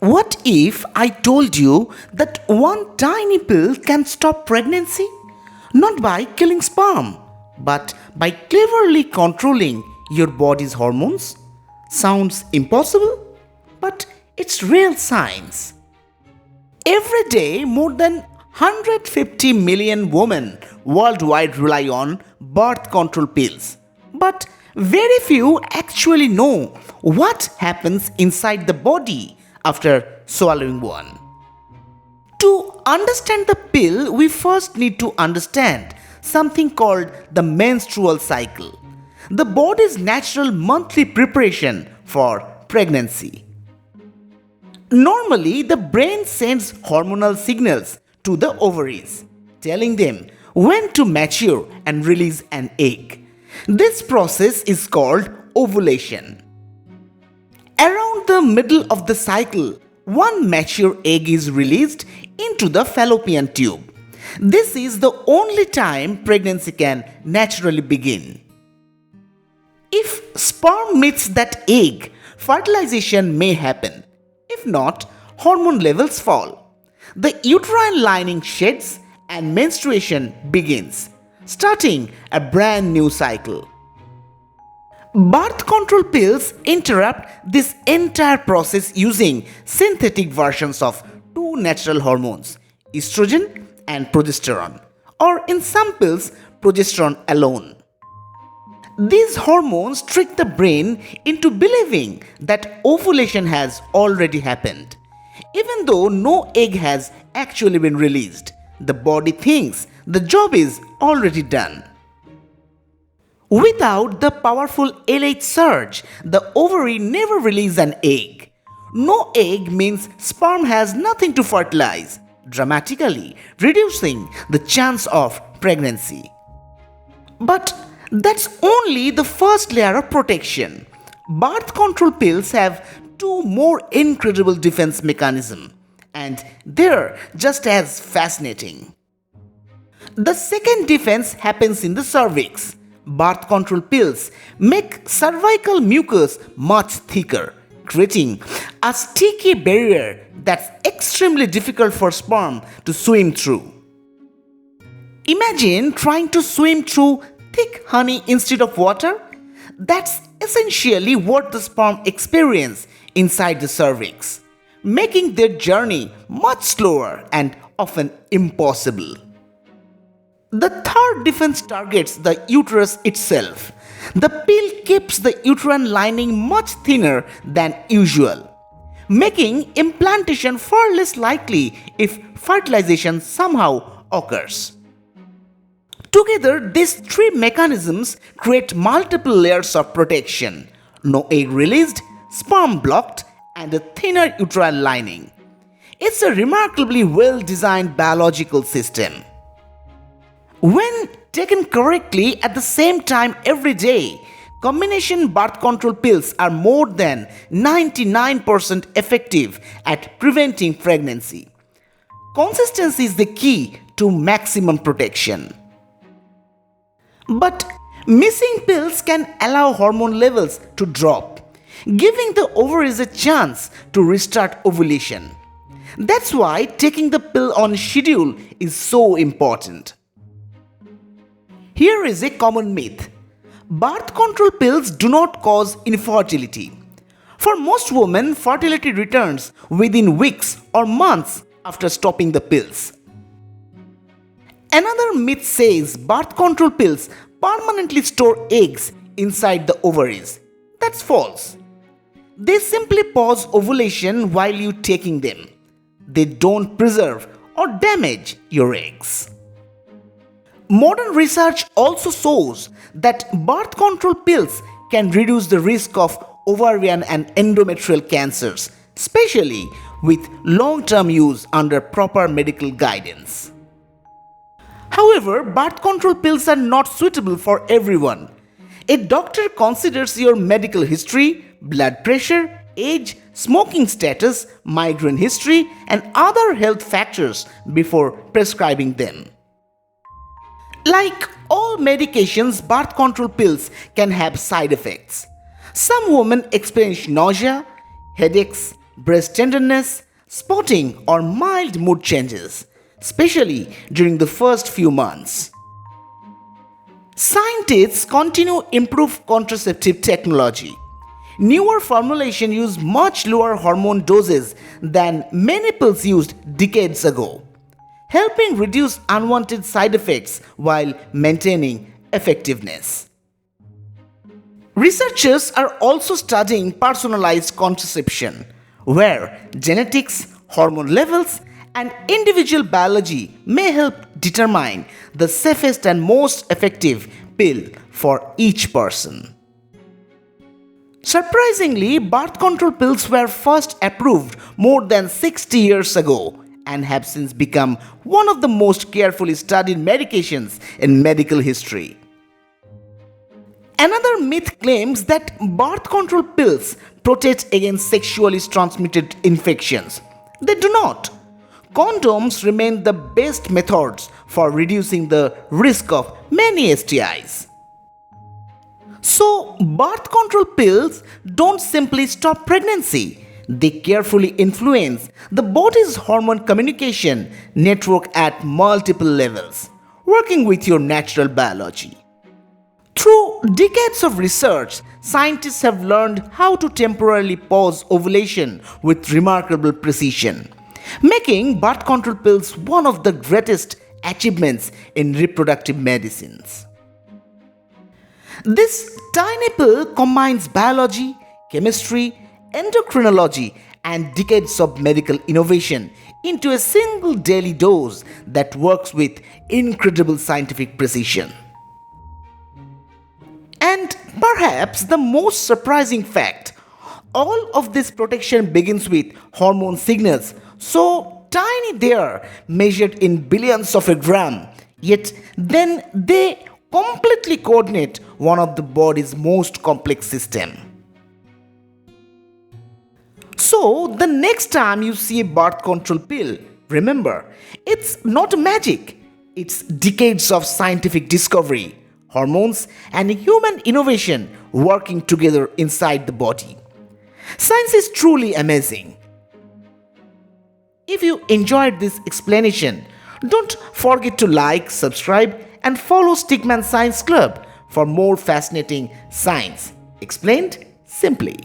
What if I told you that one tiny pill can stop pregnancy? Not by killing sperm, but by cleverly controlling your body's hormones? Sounds impossible, but it's real science. Every day, more than 150 million women worldwide rely on birth control pills. But very few actually know what happens inside the body after swallowing one. To understand the pill, we first need to understand something called the menstrual cycle, the body's natural monthly preparation for pregnancy. Normally, the brain sends hormonal signals to the ovaries, telling them when to mature and release an egg. This process is called ovulation. Around the middle of the cycle, one mature egg is released into the fallopian tube. This is the only time pregnancy can naturally begin. If sperm meets that egg, fertilization may happen. If not, hormone levels fall. The uterine lining sheds and menstruation begins, starting a brand new cycle. Birth control pills interrupt this entire process using synthetic versions of two natural hormones, estrogen and progesterone, or in some pills, progesterone alone. These hormones trick the brain into believing that ovulation has already happened. Even though no egg has actually been released, the body thinks the job is already done. Without the powerful LH surge, the ovary never releases an egg. No egg means sperm has nothing to fertilize, dramatically reducing the chance of pregnancy. But that's only the first layer of protection. Birth control pills have two more incredible defense mechanisms, and they're just as fascinating. The second defense happens in the cervix. Birth control pills make cervical mucus much thicker, creating a sticky barrier that's extremely difficult for sperm to swim through. Imagine trying to swim through thick honey instead of water. That's essentially what the sperm experience inside the cervix, making their journey much slower and often impossible. The third defense targets the uterus itself. The pill keeps the uterine lining much thinner than usual, making implantation far less likely if fertilization somehow occurs. Together, these three mechanisms create multiple layers of protection: no egg released, sperm blocked, and a thinner uterine lining. It's a remarkably well-designed biological system. When taken correctly at the same time every day, combination birth control pills are more than 99% effective at preventing pregnancy. Consistency is the key to maximum protection. But missing pills can allow hormone levels to drop, giving the ovaries a chance to restart ovulation. That's why taking the pill on schedule is so important. Here is a common myth. Birth control pills do not cause infertility. For most women, fertility returns within weeks or months after stopping the pills. Another myth says birth control pills permanently store eggs inside the ovaries. That's false. They simply pause ovulation while you taking them. They don't preserve or damage your eggs. Modern research also shows that birth control pills can reduce the risk of ovarian and endometrial cancers, especially with long-term use under proper medical guidance. However, birth control pills are not suitable for everyone. A doctor considers your medical history, blood pressure, age, smoking status, migraine history, and other health factors before prescribing them. Like all medications, birth control pills can have side effects. Some women experience nausea, headaches, breast tenderness, spotting, or mild mood changes, especially during the first few months. Scientists continue to improve contraceptive technology. Newer formulations use much lower hormone doses than many pills used decades ago, helping reduce unwanted side effects while maintaining effectiveness. Researchers are also studying personalized contraception, where genetics, hormone levels, and individual biology may help determine the safest and most effective pill for each person. Surprisingly, birth control pills were first approved more than 60 years ago and have since become one of the most carefully studied medications in medical history. Another myth claims that birth control pills protect against sexually transmitted infections. They do not. Condoms remain the best methods for reducing the risk of many STIs. So, birth control pills don't simply stop pregnancy. They carefully influence the body's hormone communication network at multiple levels, working with your natural biology. Through decades of research, scientists have learned how to temporarily pause ovulation with remarkable precision, making birth control pills one of the greatest achievements in reproductive medicines. This tiny pill combines biology, chemistry, endocrinology, and decades of medical innovation into a single daily dose that works with incredible scientific precision. And perhaps the most surprising fact, all of this protection begins with hormone signals so tiny they are measured in billions of a gram, yet then they completely coordinate one of the body's most complex system. So the next time you see a birth control pill, remember, it's not magic. It's decades of scientific discovery, hormones, and human innovation working together inside the body. Science is truly amazing. If you enjoyed this explanation, don't forget to like, subscribe, and follow Stickman Science Club for more fascinating science explained simply.